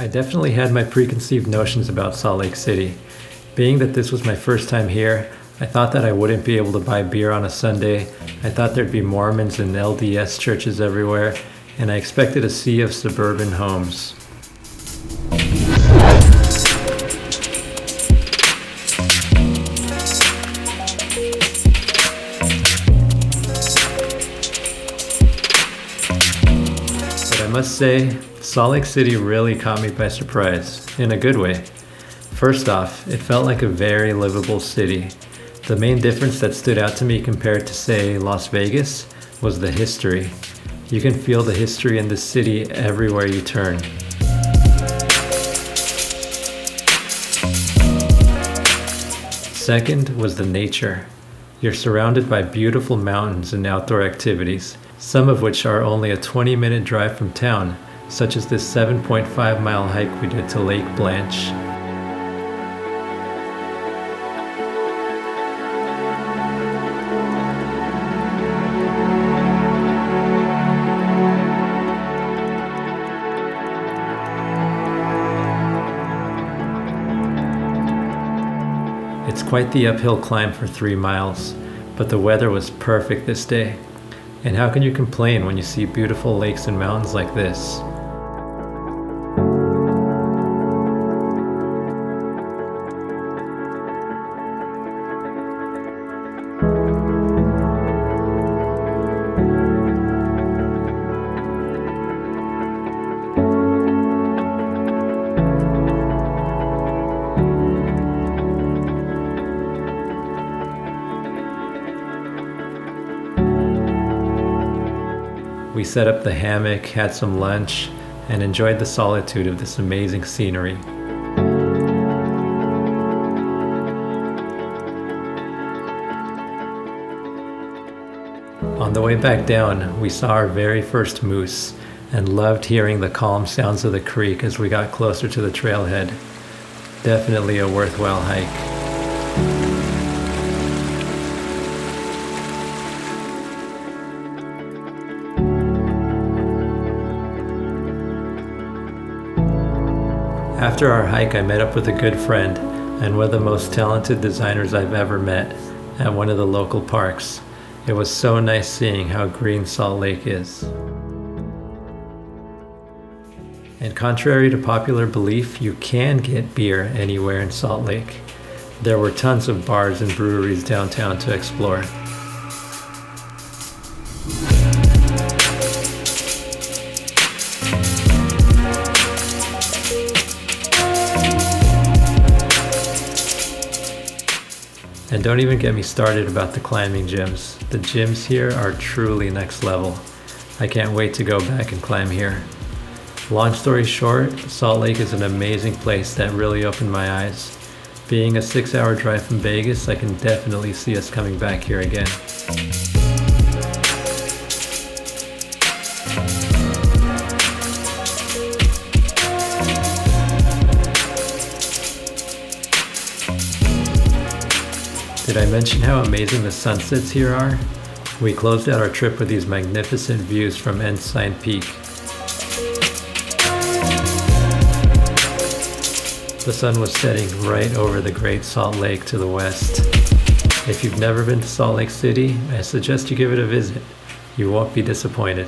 I definitely had my preconceived notions about Salt Lake City. Being that this was my first time here, I thought that I wouldn't be able to buy beer on a Sunday. I thought there'd be Mormons and LDS churches everywhere, and I expected a sea of suburban homes. But I must say, Salt Lake City really caught me by surprise, in a good way. First off, it felt like a very livable city. The main difference that stood out to me compared to, say, Las Vegas was the history. You can feel the history in this city everywhere you turn. Second was the nature. You're surrounded by beautiful mountains and outdoor activities, some of which are only a 20-minute drive from town, such as this 7.5-mile hike we did to Lake Blanche. It's quite the uphill climb for 3 miles, but the weather was perfect this day. And how can you complain when you see beautiful lakes and mountains like this? We set up the hammock, had some lunch, and enjoyed the solitude of this amazing scenery. On the way back down, we saw our very first moose and loved hearing the calm sounds of the creek as we got closer to the trailhead. Definitely a worthwhile hike. After our hike, I met up with a good friend and one of the most talented designers I've ever met at one of the local parks. It was so nice seeing how green Salt Lake is. And contrary to popular belief, you can get beer anywhere in Salt Lake. There were tons of bars and breweries downtown to explore. And don't even get me started about the climbing gyms. The gyms here are truly next level. I can't wait to go back and climb here. Long story short, Salt Lake is an amazing place that really opened my eyes. Being a 6-hour drive from Vegas, I can definitely see us coming back here again. Did I mention how amazing the sunsets here are? We closed out our trip with these magnificent views from Ensign Peak. The sun was setting right over the Great Salt Lake to the west. If you've never been to Salt Lake City, I suggest you give it a visit. You won't be disappointed.